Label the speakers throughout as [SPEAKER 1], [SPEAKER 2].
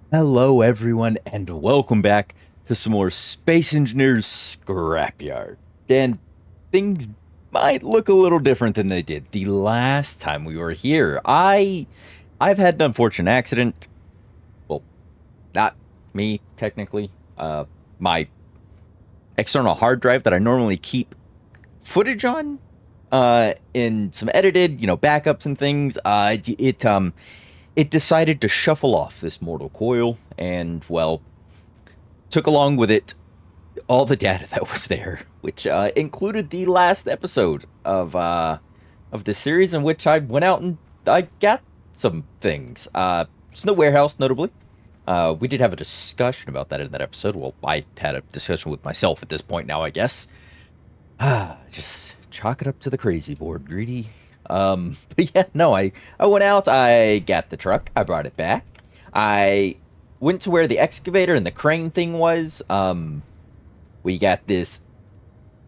[SPEAKER 1] Hello, everyone, and welcome back to some more Space Engineers Scrapyard. And things might look a little different than they did the last time we were here. I've had an unfortunate accident. Well, not me technically. My external hard drive that I normally keep footage on, in some edited, backups and things. It decided to shuffle off this mortal coil, and well, took along with it all the data that was there, which included the last episode of this series, in which I went out and I got some things. It's in the warehouse, notably. We did have a discussion about that in that episode. Well, I had a discussion with myself at this point now, I guess. Just chalk it up to the crazy board, greedy. But yeah, no, I went out, I got the truck, I brought it back. I went to where the excavator and the crane thing was. We got this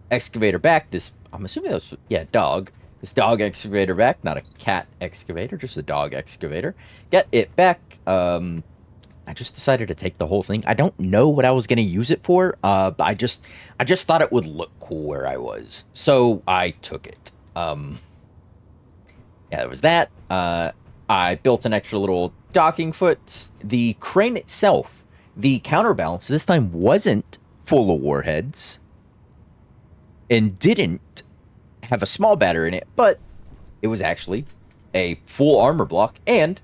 [SPEAKER 1] excavator back. This, I'm assuming that was, yeah, dog. This dog excavator back, not a cat excavator, just a dog excavator. Get it back. I just decided to take the whole thing. I don't know what I was gonna use it for. But I just thought it would look cool where I was, so I took it. Yeah, it was that. I built an extra little docking foot. The crane itself, the counterbalance this time wasn't full of warheads and didn't have a small battery in it, but it was actually a full armor block and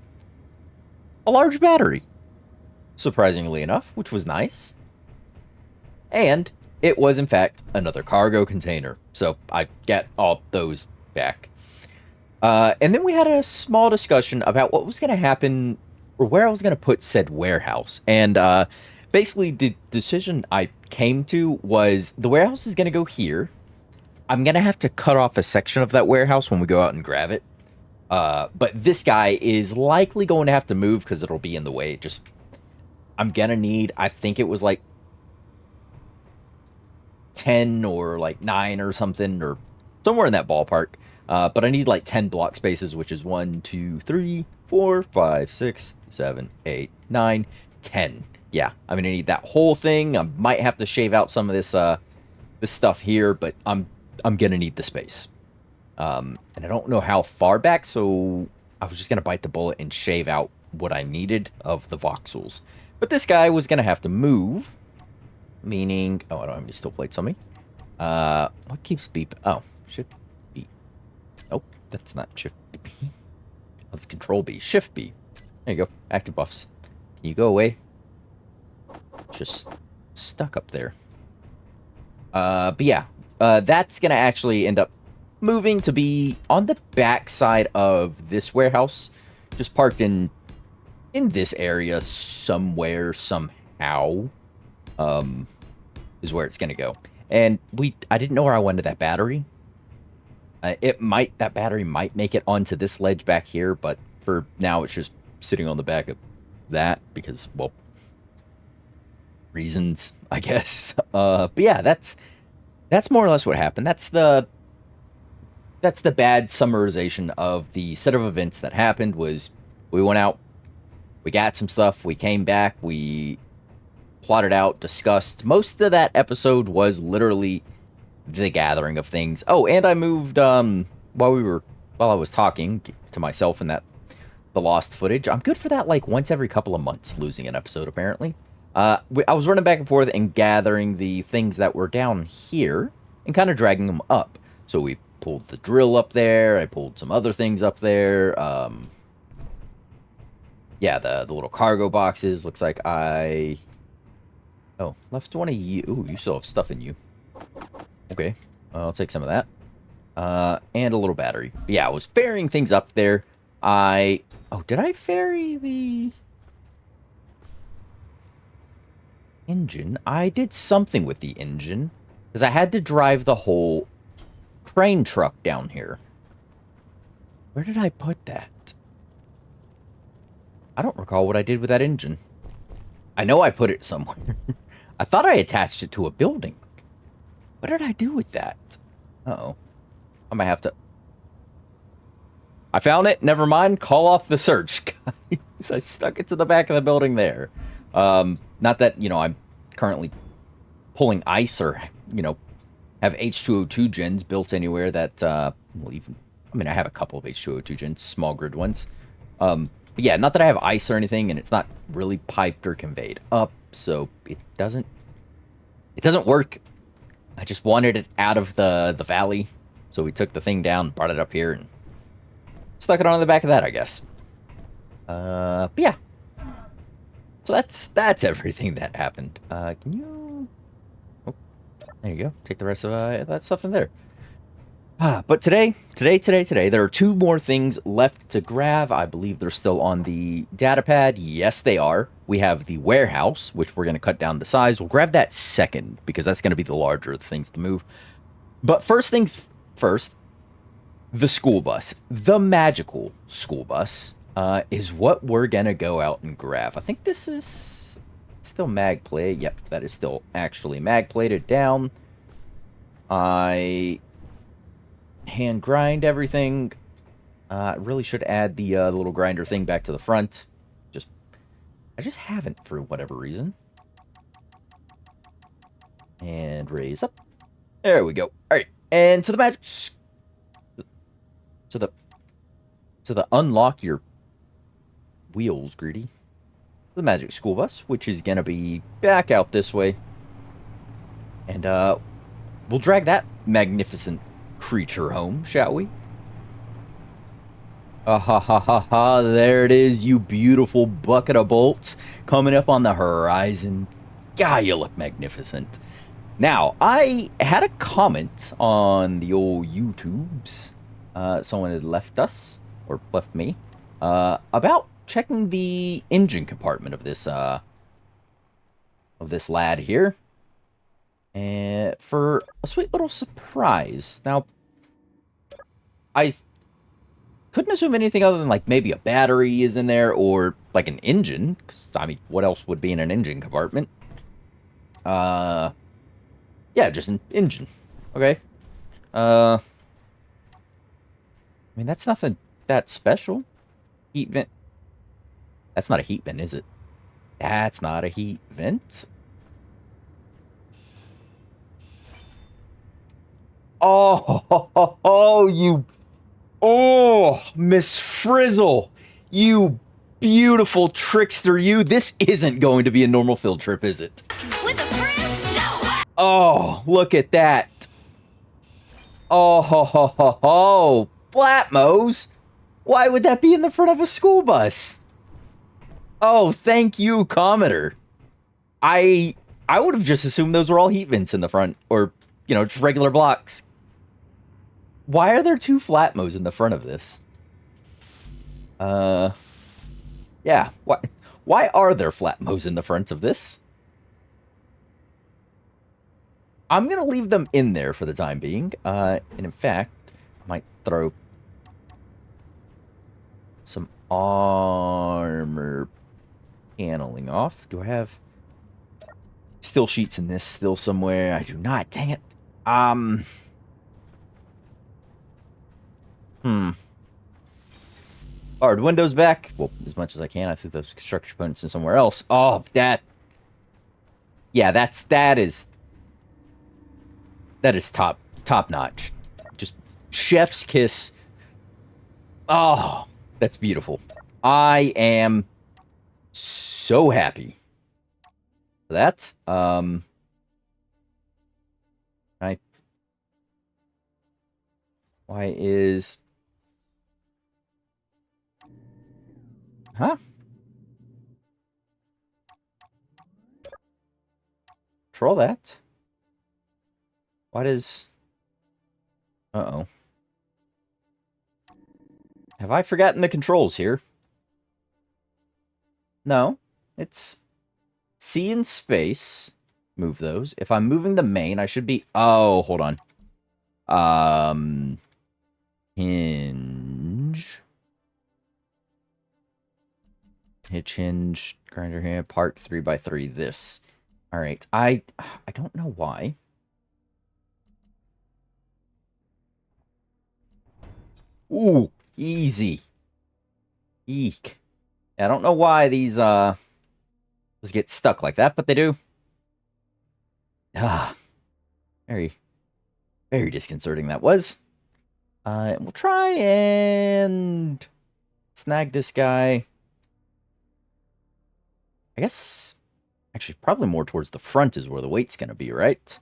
[SPEAKER 1] a large battery, surprisingly enough, which was nice. And it was, in fact, another cargo container. So I get all those back. And then we had a small discussion about what was going to happen or where I was going to put said warehouse. And basically, the decision I came to was the warehouse is going to go here. I'm going to have to cut off a section of that warehouse when we go out and grab it. But this guy is likely going to have to move because it'll be in the way. I'm going to need, I think it was like 10 or like 9 or something, or somewhere in that ballpark. But I need like 10 block spaces, which is 1, 2, 3, 4, 5, 6, 7, 8, 9, 10. Yeah, I'm gonna need that whole thing. I might have to shave out some of this stuff here, but I'm gonna need the space. And I don't know how far back, so I was just gonna bite the bullet and shave out what I needed of the voxels. But this guy was gonna have to move, meaning, oh, I don't have any steel plates on me. What keeps beep? Oh, shift B. Nope, that's not shift B. Let's control B. Shift B. There you go. Active buffs. Can you go away? Just stuck up there. But yeah, that's gonna actually end up moving to be on the back side of this warehouse, just parked in this area somewhere, somehow. Is where it's gonna go. And I didn't know where I wanted that battery. That battery might make it onto this ledge back here, but for now it's just sitting on the back of that because, well, reasons, I guess. But yeah, that's more or less what happened. That's the bad summarization of the set of events that happened. Was we went out, we got some stuff, we came back, we plotted out, discussed. Most of that episode was literally the gathering of things. Oh, and I moved while I was talking to myself in the lost footage. I'm good for that, like once every couple of months, losing an episode apparently. I was running back and forth and gathering the things that were down here and kind of dragging them up. So we pulled the drill up there. I pulled some other things up there. Yeah, the little cargo boxes. Looks like oh, left one of you. Ooh, you still have stuff in you. Okay, I'll take some of that. And a little battery. But yeah, I was ferrying things up there. Oh, did I ferry the engine? I did something with the engine, because I had to drive the whole crane truck down here. Where did I put that? I don't recall what I did with that engine. I know I put it somewhere. I thought I attached it to a building. What did I do with that? Uh-oh. I might have to... I found it. Never mind. Call off the search. So I stuck it to the back of the building there. Not that, I'm currently pulling ice or, have H2O2 gens built anywhere that, well, even, I mean, I have a couple of H2O2 gens, small grid ones. But yeah, not that I have ice or anything, and it's not really piped or conveyed up, so it doesn't work. I just wanted it out of the valley, so we took the thing down, brought it up here, and stuck it on the back of that, I guess. But yeah. So that's everything that happened. Can you... Oh, there you go. Take the rest of that stuff in there. But today, there are two more things left to grab. I believe they're still on the data pad. Yes, they are. We have the warehouse, which we're going to cut down to size. We'll grab that second, because that's going to be the larger of the things to move. But first things first, the school bus. The magical school bus is what we're going to go out and grab. I think this is still mag plated. Yep, that is still actually mag plated down. I hand grind everything. Really should add the little grinder thing back to the front. I just haven't for whatever reason. And raise up. There we go. All right, and to the magic, to the unlock your wheels, greedy. The magic school bus, which is gonna be back out this way, and we'll drag that magnificent creature home, shall we? Ah ha ha ha ha, there it is, you beautiful bucket of bolts coming up on the horizon. God, you look magnificent. Now, I had a comment on the old YouTubes. Someone had left us, or left me, about checking the engine compartment of this lad here. And for a sweet little surprise. Now, I couldn't assume anything other than, like, maybe a battery is in there, or, like, an engine. Because, I mean, what else would be in an engine compartment? Yeah, just an engine. Okay. I mean, that's nothing that special. Heat vent. That's not a heat vent, is it? That's not a heat vent. Oh, you... Oh, Miss Frizzle, you beautiful trickster, you. This isn't going to be a normal field trip, is it? With a frizz? No. Oh, look at that. Oh, ho, ho, ho, ho. Flatmos. Why would that be in the front of a school bus? Oh, thank you, Cometer. I would have just assumed those were all heat vents in the front, or, just regular blocks. Why are there two Flatmos in the front of this? Yeah. Why are there Flatmos in the front of this? I'm gonna leave them in there for the time being. And in fact, I might throw some armor paneling off. Do I have steel sheets in this still somewhere? I do not. Dang it. Hard windows back. Well, as much as I can. I threw those structure components in somewhere else. Oh, that. Yeah, that is top notch. Just chef's kiss. Oh, that's beautiful. I am so happy for that. Why is... Huh? Control that. Why does... Uh-oh. Have I forgotten the controls here? No. It's C and space. Move those. If I'm moving the main, I should be... Oh, hold on. Hinge. Hitch hinge. Grinder hand. Part 3x3. This. Alright. I don't know why. Ooh. Easy. Eek. Yeah, I don't know why these get stuck like that, but they do. Ah, very, very disconcerting that was. We'll try and snag this guy. I guess, actually, probably more towards the front is where the weight's going to be, right?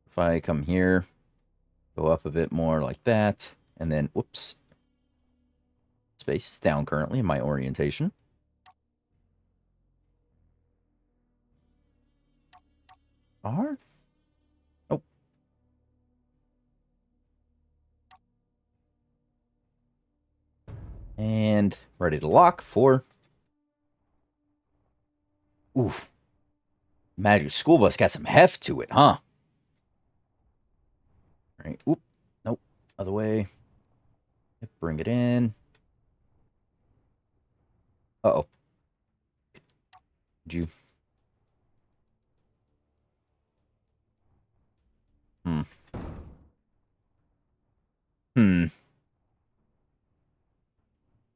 [SPEAKER 1] If I come here, go up a bit more like that, and then, whoops. Space is down currently in my orientation. R? Oh. And ready to lock for... Oof. Magic School Bus got some heft to it, huh? Right. Oop. Nope. Other way. Bring it in. Uh-oh. Did you... Hmm. Hmm.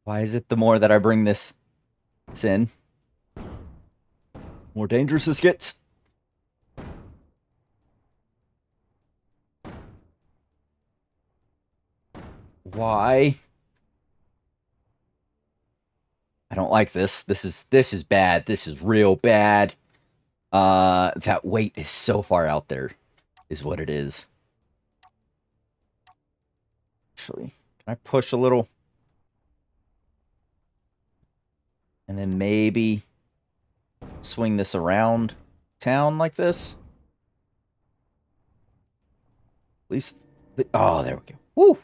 [SPEAKER 1] Why is it the more that I bring this in, more dangerous this gets? Why? I don't like this. This is bad. This is real bad. That weight is so far out there, is what it is. Actually, can I push a little? And then maybe swing this around town like this? At least... Oh, there we go. Woo!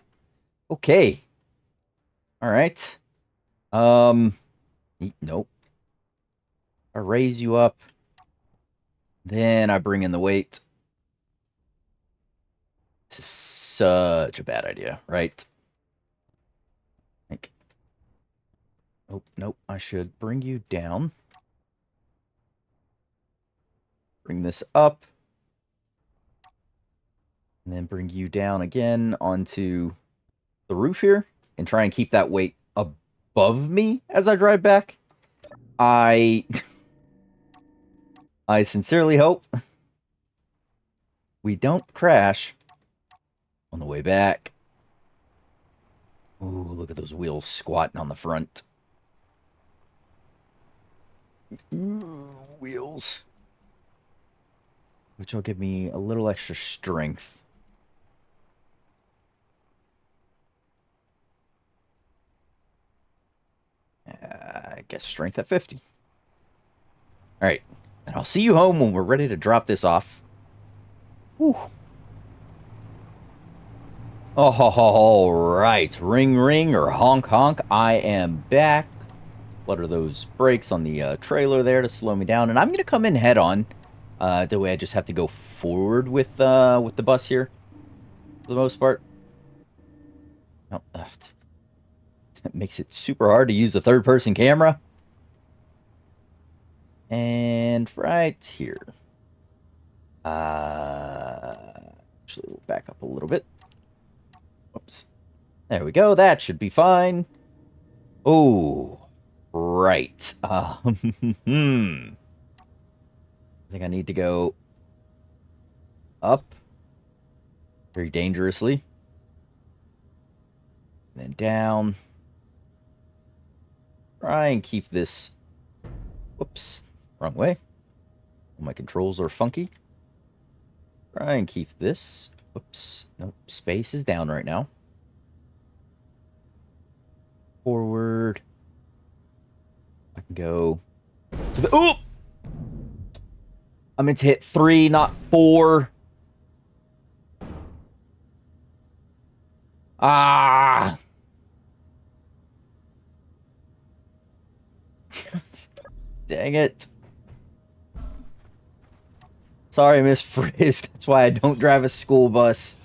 [SPEAKER 1] Okay. All right. Nope. I raise you up. Then I bring in the weight. This is such a bad idea, right? Like, oh, nope. I should bring you down. Bring this up. And then bring you down again onto the roof here. And try and keep that weight above me as I drive back. I sincerely hope we don't crash on the way back. Ooh, look at those wheels squatting on the front. Ooh, wheels. Which will give me a little extra strength. I guess strength at 50. All right. And I'll see you home when we're ready to drop this off. Whew. Oh, all right. Ring, ring, or honk, honk. I am back. What are those brakes on the trailer there to slow me down? And I'm going to come in head on. The way I just have to go forward with the bus here, for the most part. No, that makes it super hard to use the third-person camera. And right here. Actually, we'll back up a little bit. Oops. There we go. That should be fine. Oh, right. I think I need to go up very dangerously. And then down. Try and keep this... Whoops. Wrong way. My controls are funky. Try and keep this. Whoops. Nope. Space is down right now. Forward. I can go to the... Oh! I meant to hit 3, not 4. Ah! Dang it. Sorry, Miss Frizz. That's why I don't drive a school bus.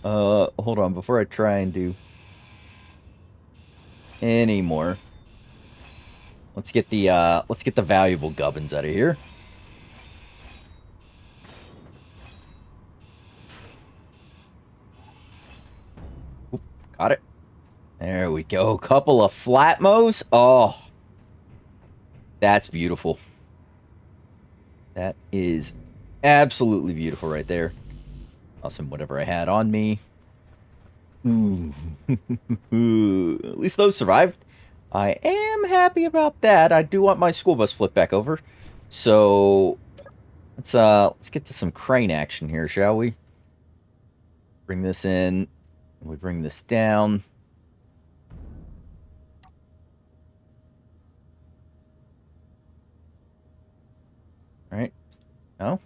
[SPEAKER 1] Hold on. Before I try and do any more, let's get the valuable gubbins out of here. Oop, got it. There we go. Couple of flatmos. Oh, that's beautiful. That is absolutely beautiful right there. Awesome, whatever I had on me. Ooh. At least those survived. I am happy about that. I do want my school bus flipped back over. So let's get to some crane action here, shall we? Bring this in. We bring this down. All right. Oh.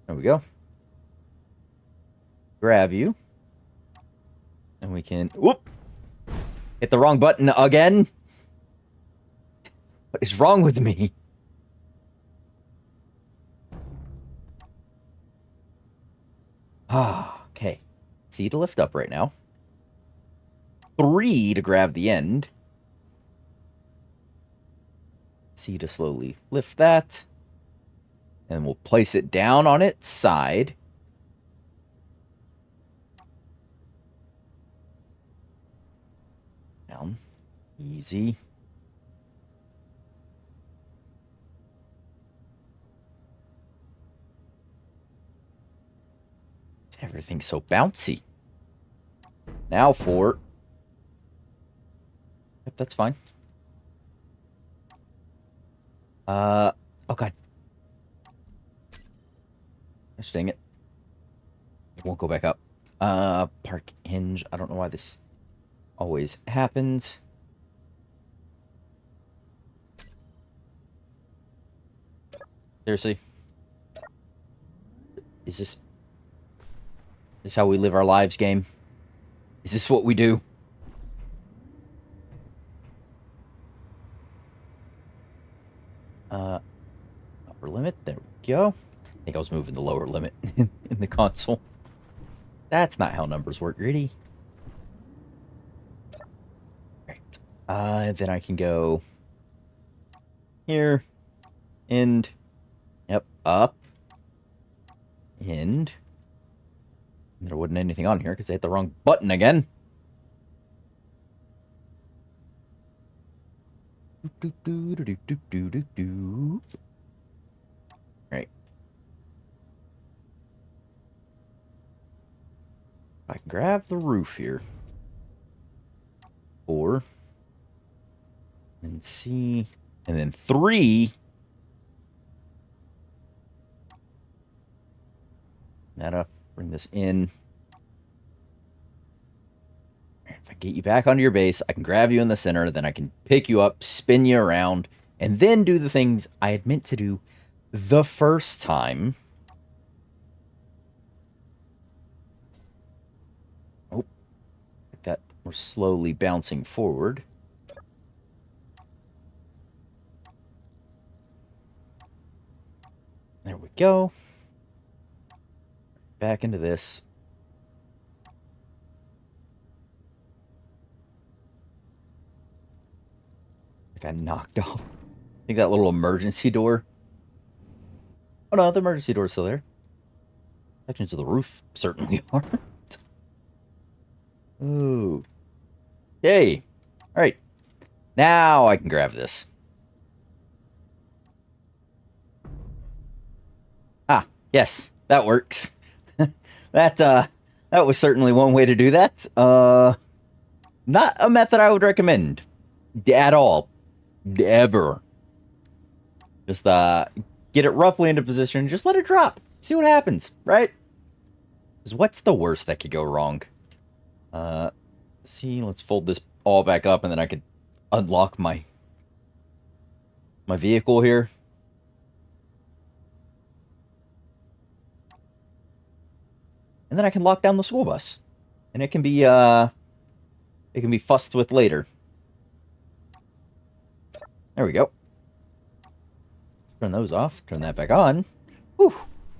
[SPEAKER 1] There we go. Grab you. And we can... Whoop! Hit the wrong button again. What is wrong with me? Ah, okay. C to lift up right now. 3 to grab the end. C to slowly lift that. And we'll place it down on its side. Down. Easy. Everything's so bouncy. Now for... Yep, that's fine. Oh god. Gosh dang it. It won't go back up. Park hinge. I don't know why this always happens. Seriously? Is this how we live our lives, game? Is this what we do? Upper limit. There we go. I think I was moving the lower limit in the console. That's not how numbers work, really. Right. Then I can go here. End. Yep. Up. End. There wasn't anything on here because I hit the wrong button again. Right. I can grab the roof here. 4. And C. And then 3. That'll bring this in. If I get you back onto your base, I can grab you in the center, then I can pick you up, spin you around, and then do the things I had meant to do the first time. Oh, like that. We're slowly bouncing forward. There we go. Back into this. I got knocked off. I think that little emergency door. Oh no, the emergency door is still there. Sections of the roof certainly aren't. Ooh. Yay. Alright. Now I can grab this. Ah, yes, that works. That was certainly one way to do that. Not a method I would recommend. At all. Ever. Just get it roughly into position, just let it drop. See what happens, right? Because what's the worst that could go wrong? See, let's fold this all back up and then I could unlock my vehicle here. And then I can lock down the school bus. And it can be fussed with later. There we go. Turn those off. Turn that back on. Whew.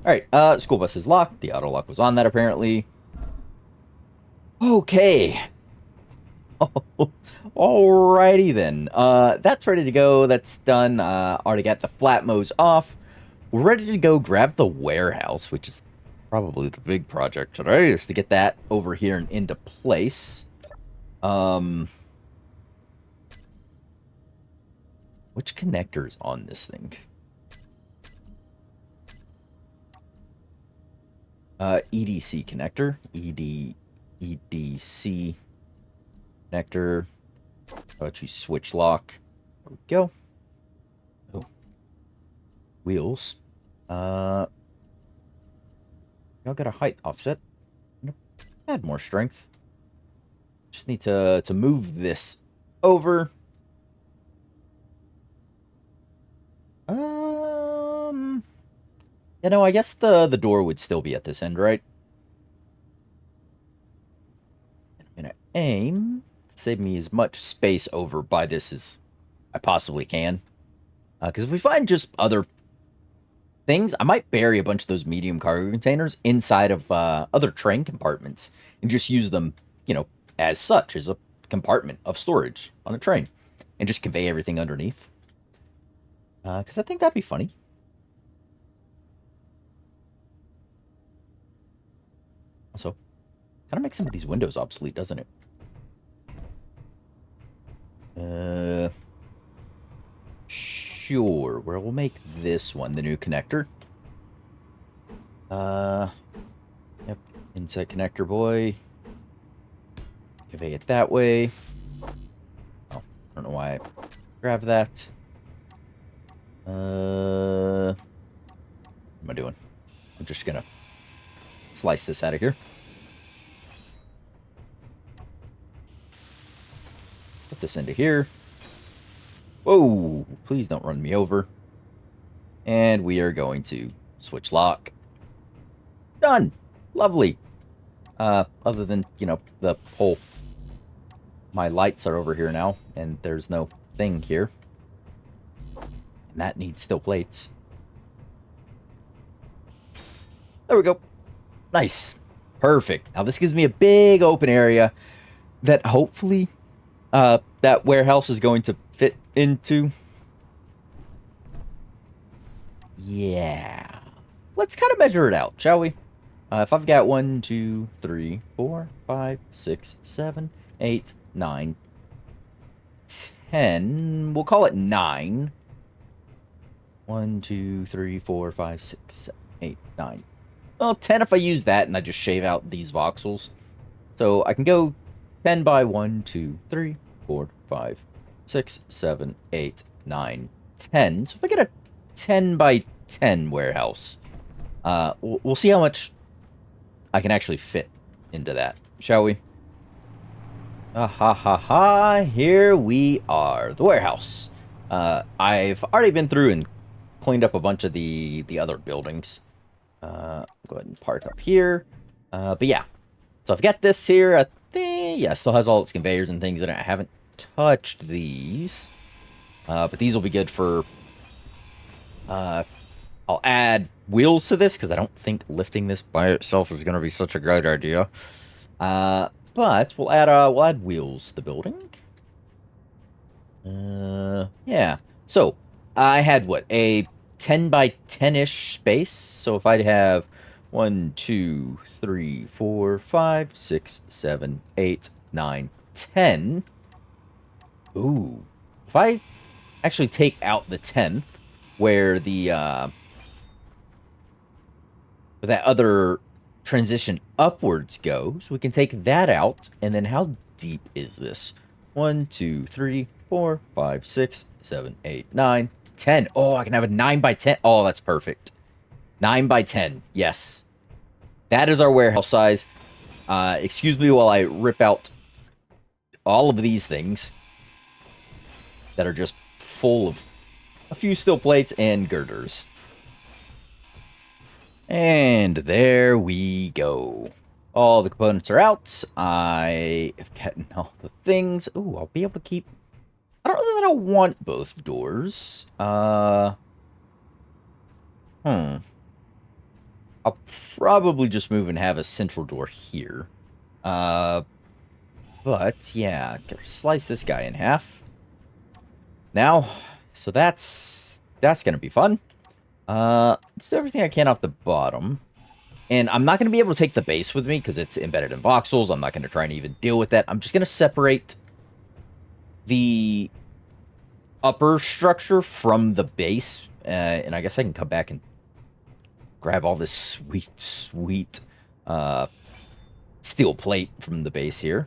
[SPEAKER 1] Alright, school bus is locked. The auto lock was on that, apparently. Okay. Alrighty then. That's ready to go. That's done. Already got the flatmos off. We're ready to go grab the warehouse, which is probably the big project today, is to get that over here and into place. Um, which connector is on this thing? EDC connector. EDC connector. How about you switch lock? There we go. Oh. Wheels. Y'all got a height offset. Add more strength. Just need to move this over. You know, I guess the door would still be at this end, right? I'm gonna aim to save me as much space over by this as I possibly can. Because if we find just other things, I might bury a bunch of those medium cargo containers inside of other train compartments and just use them, you know, as such, as a compartment of storage on a train, and just convey everything underneath. Because I think that'd be funny. Also, kind of makes some of these windows obsolete, doesn't it? Sure. Where we'll make this one the new connector. Yep. Inside connector boy. Convey it that way. Oh, I don't know why I grabbed that. What am I doing? I'm just gonna slice this out of here. Put this into here. Whoa! Please don't run me over. And we are going to switch lock. Done! Lovely. Other than, you know, the whole... My lights are over here now, and there's no thing here. And that needs still plates. There we go. Nice. Perfect. Now this gives me a big open area that hopefully that warehouse is going to fit into. Yeah. Let's kind of measure it out, shall we? If I've got 1, 2, 3, 4, 5, 6, 7, 8, 9, 10. We'll call it 9. 1, 2, 3, 4, 5, 6, 7, 8, 9. Well, 10 if I use that and I just shave out these voxels. So I can go 10 by 1, 2, 3, 4, 5, 6, 7, 8, 9, 10. So if I get a 10 by 10 warehouse, we'll see how much I can actually fit into that, shall we? Ha ha ha, here we are, the warehouse. I've already been through and cleaned up a bunch of the other buildings. Go ahead and park up here. But yeah, so I've got this here. I think, yeah, it still has all its conveyors and things in it. I haven't touched these. But these will be good for... I'll add wheels to this, because I don't think lifting this by itself is going to be such a great idea. But we'll add wheels to the building. Yeah. So, I had, what, a 10 by 10-ish space. So if I'd have 1, 2, 3, 4, 5, 6, 7, 8, 9, 10. Ooh. If I actually take out the 10th, where the, where that other transition upwards goes, we can take that out. And then how deep is this? 1, 2, 3, 4, 5, 6, 7, 8, 9, 10. Oh, I can have a 9 by 10. Oh, that's perfect. 9 by 10. Yes. That is our warehouse size. Excuse me while I rip out all of these things that are just full of a few steel plates and girders. And there we go. All the components are out. I have gotten all the things. Ooh, I'll be able to keep... I don't know that I want both doors. I'll probably just move and have a central door here. But, yeah. Slice this guy in half. Now, so that's going to be fun. Let's do everything I can off the bottom. And I'm not going to be able to take the base with me because it's embedded in voxels. I'm not going to try and even deal with that. I'm just going to separate the upper structure from the base. And I guess I can come back and grab all this sweet steel plate from the base here.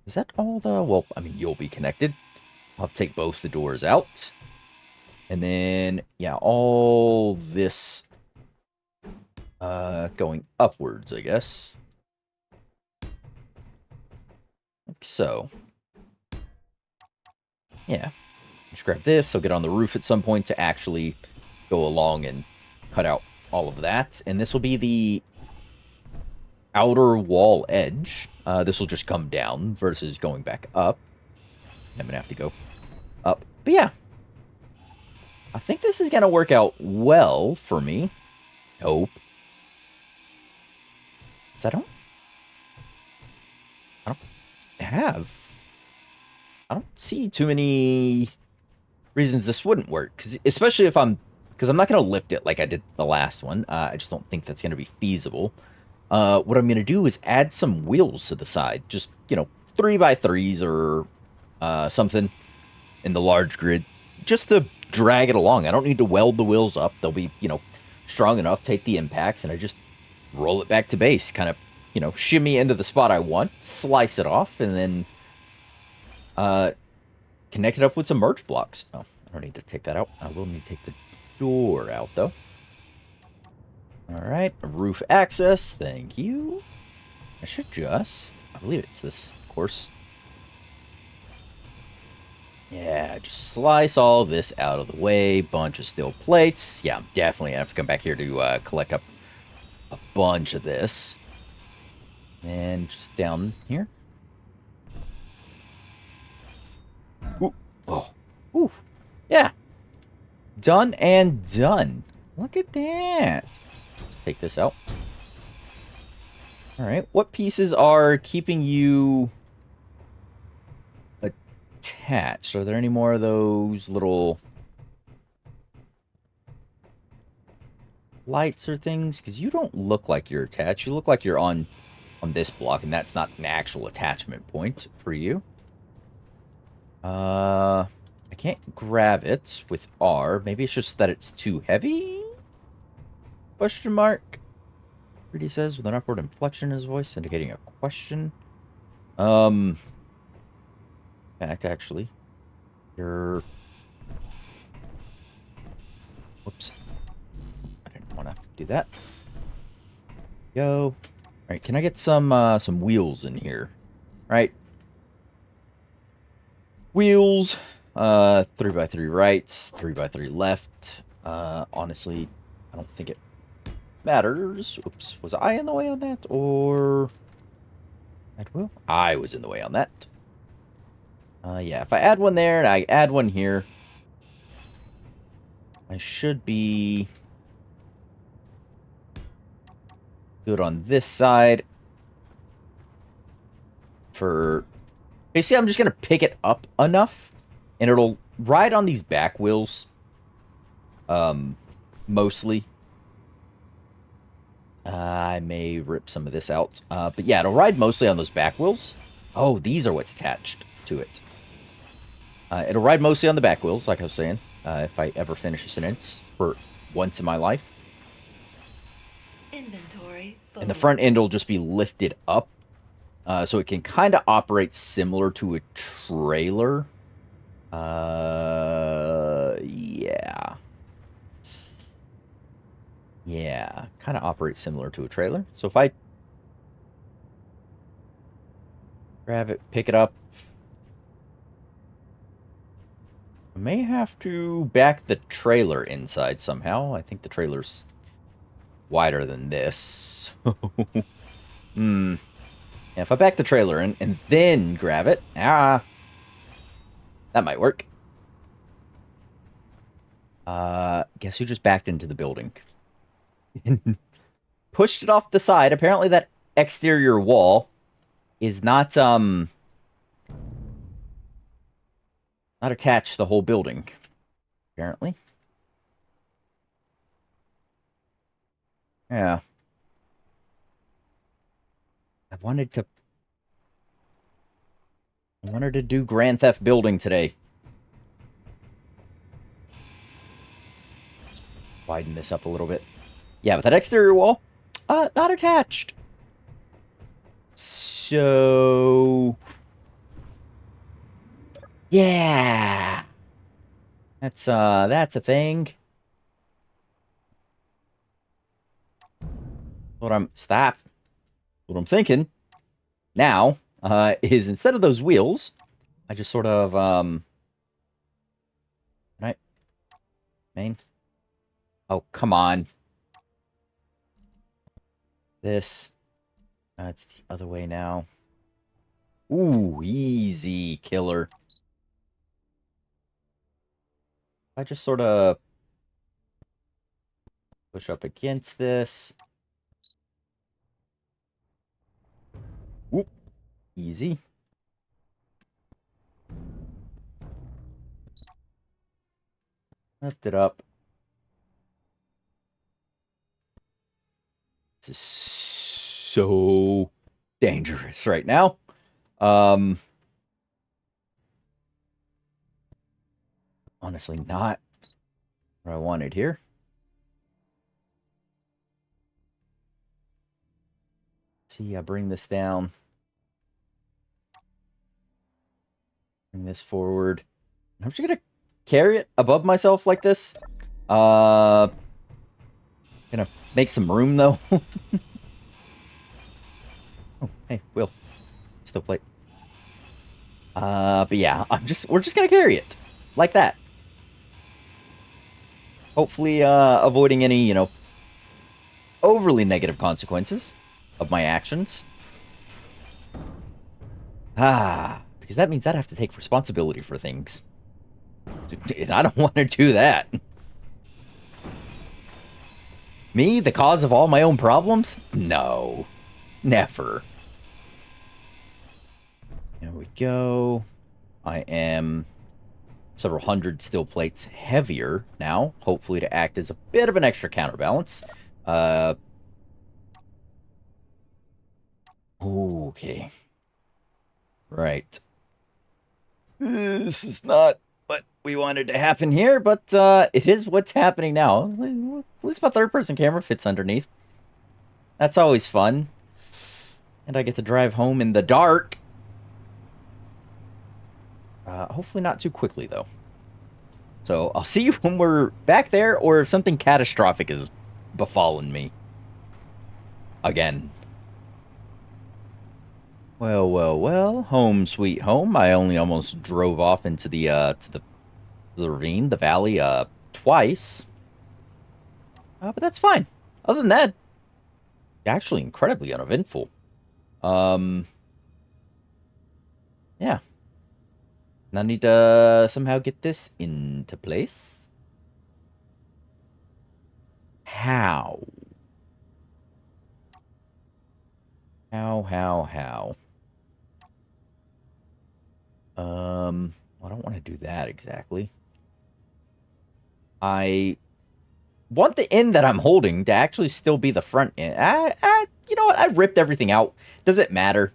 [SPEAKER 1] Is that all the... Well, I mean, you'll be connected. I'll have to take both the doors out. And then, yeah, all this going upwards, I guess. Like so. Yeah. Just grab this. I'll get on the roof at some point to actually go along and cut out all of that. And this will be the outer wall edge. This will just come down versus going back up. I'm going to have to go up. But yeah. I think this is going to work out well for me. Hope. So I don't see too many reasons this wouldn't work. Especially if because I'm not going to lift it like I did the last one. I just don't think that's going to be feasible. What I'm going to do is add some wheels to the side. Just, 3x3s or something in the large grid. Just to drag it along. I don't need to weld the wheels up. They'll be, strong enough. Take the impacts and I just roll it back to base. Kind of, shimmy into the spot I want. Slice it off and then connect it up with some merge blocks. Oh, I don't need to take that out. I will need to take the door out, though. Alright, roof access. Thank you. I should just... I believe it's this, of course. Yeah, just slice all this out of the way. Bunch of steel plates. Yeah, I'm definitely going to have to come back here to collect up a bunch of this. And just down here. Ooh. Oh. Ooh. Yeah. Done and done. Look at that. Let's take this out. Alright, what pieces are keeping you attached? Are there any more of those little lights or things? Because you don't look like you're attached. You look like you're on this block, and that's not an actual attachment point for you. I can't grab it with R. Maybe it's just that it's too heavy? Question mark. Rudy says with an upward inflection in his voice, indicating a question. In fact, actually, you're... Whoops. I didn't want to do that. Go. Alright, can I get some wheels in here? Right. Wheels. 3x3 right, 3x3 left. Honestly, I don't think it matters. Oops, was I in the way on that? Or... I was in the way on that. Yeah, if I add one there and I add one here, I should be good on this side. Basically, I'm just going to pick it up enough, and it'll ride on these back wheels, mostly. I may rip some of this out. But yeah, it'll ride mostly on those back wheels. Oh, these are what's attached to it. It'll ride mostly on the back wheels, like I was saying, if I ever finish a sentence for once in my life.
[SPEAKER 2] Inventory full.
[SPEAKER 1] And the front end will just be lifted up, so it can kind of operate similar to a trailer. Yeah. Yeah, kind of operates similar to a trailer. So if I grab it, pick it up, I may have to back the trailer inside somehow. I think the trailer's wider than this. Yeah, if I back the trailer in and then grab it, that might work. Guess who just backed into the building? Pushed it off the side. Apparently that exterior wall is not attached to the whole building. Apparently. Yeah. I wanted to do Grand Theft Building today. Widen this up a little bit. Yeah, but that exterior wall, not attached. So, yeah, that's a thing. Stop. What I'm thinking now, is instead of those wheels, I just sort of, right, main. Oh, come on. This. It's the other way now. Ooh, easy killer. I just sort of push up against this. Whoop. Easy. Lift it up. This is so dangerous right now. Honestly, not what I wanted here. See, I bring this down. Bring this forward. I'm just gonna carry it above myself like this. Gonna make some room though. Oh, hey, Will. Still plate. But yeah, we're just gonna carry it. Like that. Hopefully, avoiding any, overly negative consequences of my actions. Because that means I'd have to take responsibility for things. And I don't want to do that. Me, the cause of all my own problems? No. Never. There we go. I am several hundred steel plates heavier now, hopefully to act as a bit of an extra counterbalance. Okay. Right. This is not what we wanted to happen here, but it is what's happening now. At least my third-person camera fits underneath. That's always fun. And I get to drive home in the dark. Hopefully not too quickly, though. So I'll see you when we're back there, or if something catastrophic has befallen me. Again. Well, well, well. Home sweet home. I only almost drove off into the ravine, the valley, twice. But that's fine. Other than that, actually incredibly uneventful. Yeah. Now I need to somehow get this into place. How? How? I don't want to do that exactly. I want the end that I'm holding to actually still be the front end. You know what? I ripped everything out. Does it matter?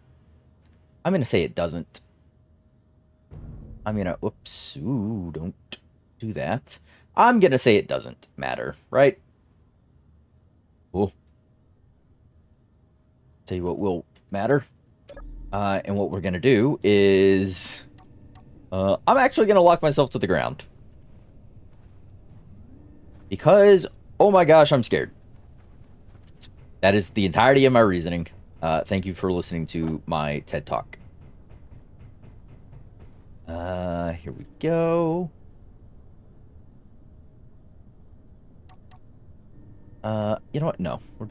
[SPEAKER 1] I'm going to say it doesn't. I'm going to... Oops. Ooh, don't do that. I'm going to say it doesn't matter, right? Cool. Tell you what will matter. And what we're going to do is... I'm actually going to lock myself to the ground. Because, oh my gosh, I'm scared. That is the entirety of my reasoning. Thank you for listening to my TED Talk. Here we go. You know what? No, we're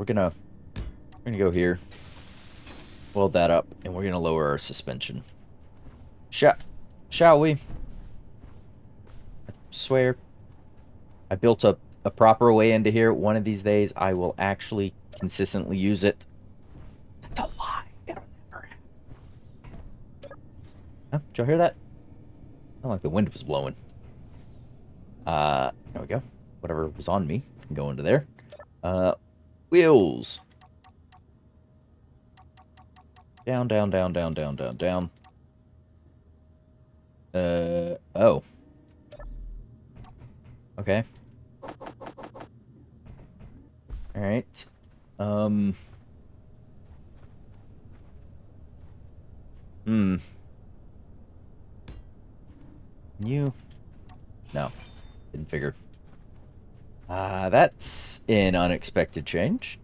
[SPEAKER 1] gonna go here. Weld that up, and we're gonna lower our suspension. Shall we? I swear. I built a proper way into here. One of these days, I will actually consistently use it. That's a lie. It'll never happen. Oh, did y'all hear that? I like the wind was blowing. There we go. Whatever was on me can go into there. Wheels. Down, down, down, down, down, down, down. Oh. Okay. Alright. Hmm. You? No. Didn't figure. That's an unexpected change.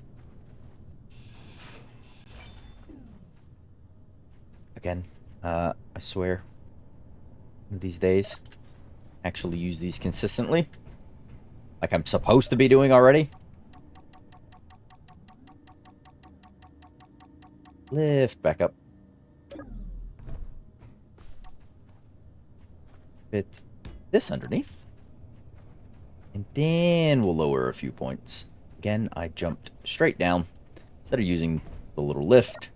[SPEAKER 1] Again, I swear, one of these days, actually use these consistently. Like I'm supposed to be doing already. Lift back up. Fit this underneath. And then we'll lower a few points. Again, I jumped straight down instead of using the little lift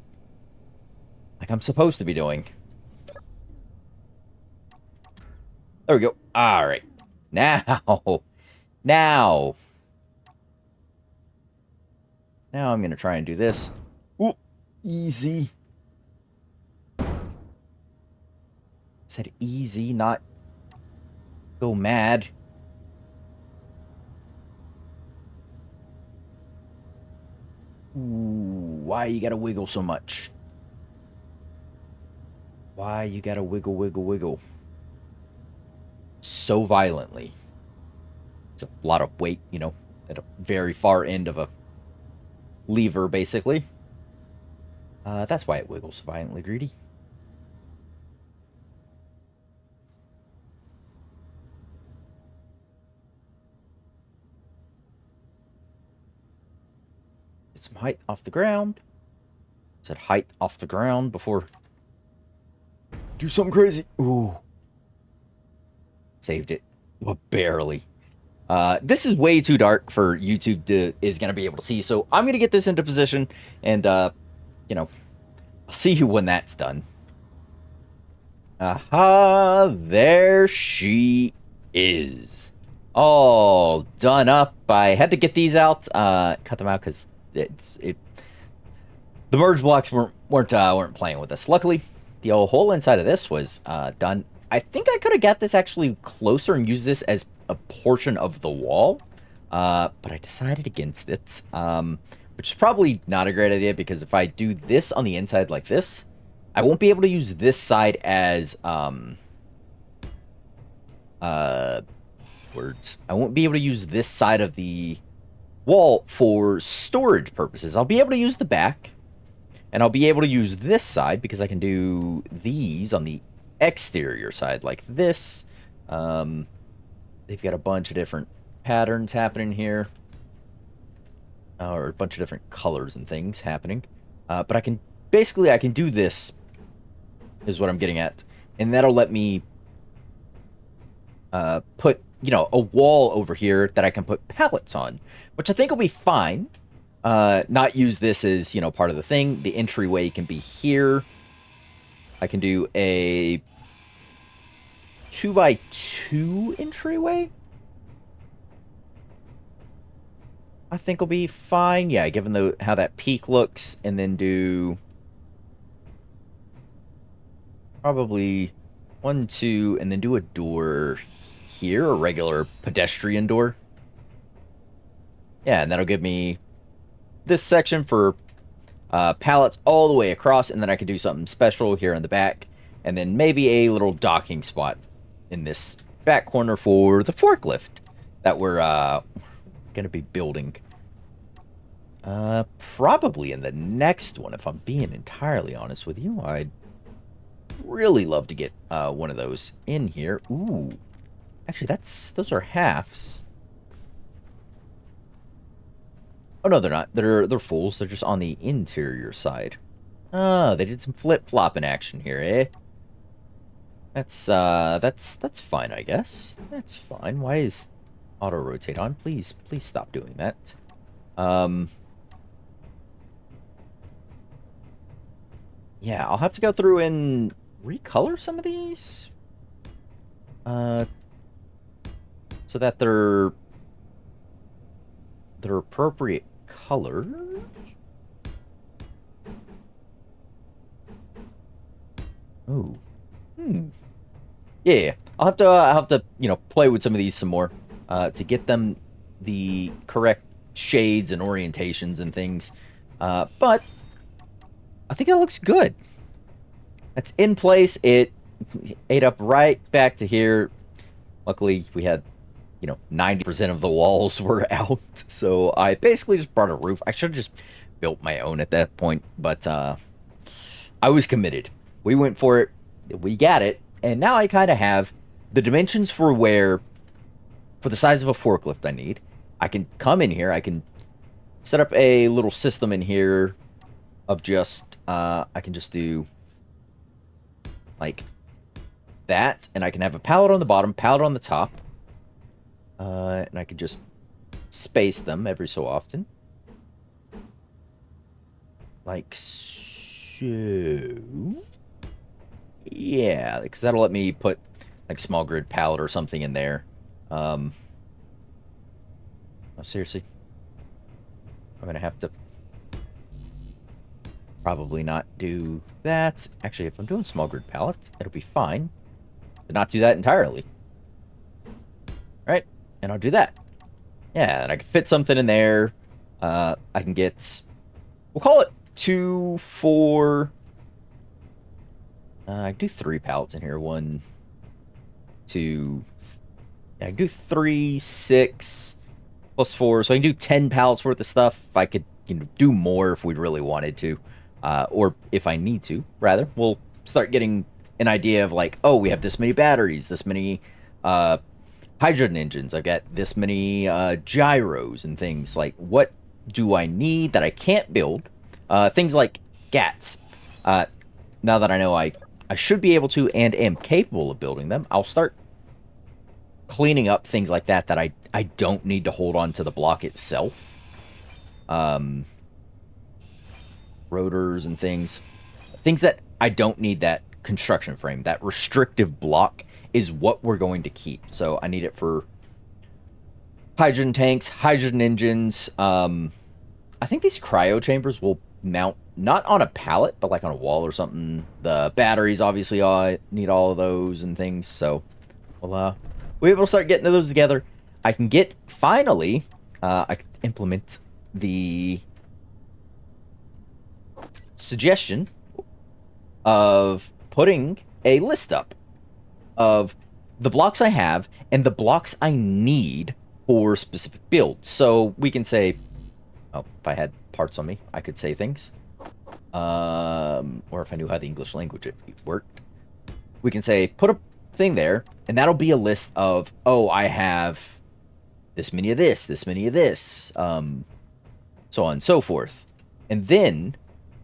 [SPEAKER 1] like I'm supposed to be doing. There we go. All right. Now I'm going to try and do this. Ooh, easy. Said easy, not go mad. Ooh, why you gotta wiggle so much? Why you gotta wiggle, wiggle, wiggle? So violently. It's a lot of weight, you know, at a very far end of a lever, basically. That's why it wiggles so violently, Greedy. Get some height off the ground. Said height off the ground before do something crazy. Ooh. Saved it. But barely. This is way too dark for YouTube is going to be able to see, so I'm going to get this into position, and, you know, I'll see you when that's done. Aha, there she is. All done up. I had to get these out, cut them out because the merge blocks weren't playing with us. Luckily, the whole inside of this was done. I think I could have got this actually closer and used this as a portion of the wall, but I decided against it, which is probably not a great idea because if I do this on the inside like this, I won't be able to use this side as, I won't be able to use this side of the wall for storage purposes. I'll be able to use the back, and I'll be able to use this side because I can do these on the exterior side like this. They've got a bunch of different patterns happening here, or a bunch of different colors and things happening. But I can do this, is what I'm getting at, and that'll let me put, you know, a wall over here that I can put pallets on, which I think will be fine. Not use this as, you know, part of the thing. The entryway can be here. I can do a 2x2 entryway. I think will be fine. Yeah, given how that peak looks, and then do probably 1, 2, and then do a door here, a regular pedestrian door. Yeah, and that'll give me this section for pallets all the way across, and then I could do something special here in the back, and then maybe a little docking spot in this back corner for the forklift that we're going to be building. Probably in the next one, if I'm being entirely honest with you. I'd really love to get one of those in here. Ooh. Actually, those are halves. Oh, no, they're not. They're fulls. They're just on the interior side. Oh, they did some flip-flopping action here, eh? That's fine, I guess. That's fine. Why is auto-rotate on? Please stop doing that. Yeah, I'll have to go through and recolor some of these. So that they're their appropriate color. Ooh. Yeah, I'll have to, play with some of these some more, to get them the correct shades and orientations and things. But I think that looks good. That's in place. It ate up right back to here. Luckily, we had, 90% of the walls were out. So I basically just brought a roof. I should have just built my own at that point. But I was committed. We went for it. We got it. And now I kind of have the dimensions for the size of a forklift I need. I can come in here. I can set up a little system in here of just, I can just do like that. And I can have a pallet on the bottom, pallet on the top. And I can just space them every so often. Like so. Yeah, because that'll let me put like small grid palette or something in there. Oh, seriously? I'm going to have to probably not do that. Actually, if I'm doing small grid palette, it'll be fine to not do that entirely. Right? And I'll do that. Yeah, and I can fit something in there. I can get, we'll call it 2, 4... I can do 3 pallets in here. 1, 2... Yeah, I can do 3, 6, plus 4. So I can do 10 pallets worth of stuff. I could do more if we really wanted to. Or if I need to, rather. We'll start getting an idea of like, oh, we have this many batteries, this many hydrogen engines. I've got this many gyros and things. Like, what do I need that I can't build? Things like GATs. Now that I know I should be able to and am capable of building them, I'll start cleaning up things like that I don't need to hold on to the block itself. Rotors and things. Things that I don't need that construction frame. That restrictive block is what we're going to keep. So I need it for hydrogen tanks, hydrogen engines. I think these cryo chambers will mount not on a pallet, but like on a wall or something. The batteries, obviously, I need all of those and things. So we'll be able to start getting those together. I can get, finally, I can implement the suggestion of putting a list up of the blocks I have and the blocks I need for specific builds. So we can say, oh, if I had parts on me, I could say things. Or if I knew how the English language worked, we can say, put a thing there, and that'll be a list of, oh, I have this many of this many of this, so on and so forth. And then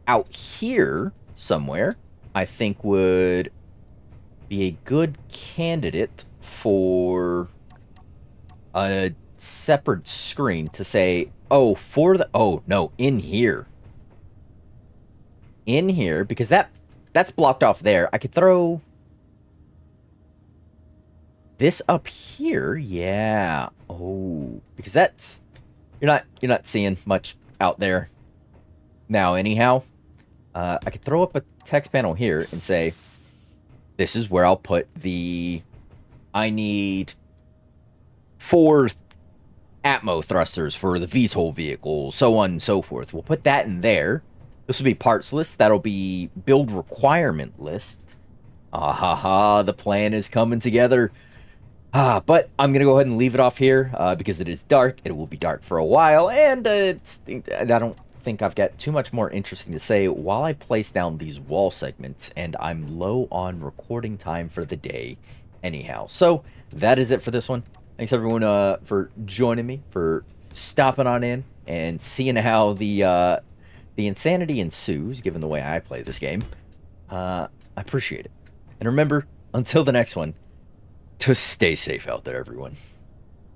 [SPEAKER 1] out here somewhere, I think would be a good candidate for a separate screen to say, oh, in here, because that's blocked off there. I could throw this up here. Yeah. Oh, because that's, you're not seeing much out there now anyhow. I could throw up a text panel here and say, this is where I'll put I need 4 Atmo thrusters for the VTOL vehicle, so on and so forth. We'll put that in there. This will be parts list. That'll be build requirement list. The plan is coming together. But I'm going to go ahead and leave it off here because it is dark. It will be dark for a while, and I don't think I've got too much more interesting to say while I place down these wall segments, and I'm low on recording time for the day anyhow. So that is it for this one. Thanks everyone for joining me, for stopping on in and seeing how the insanity ensues given the way I play this game. I appreciate it. And remember, until the next one, to stay safe out there, everyone.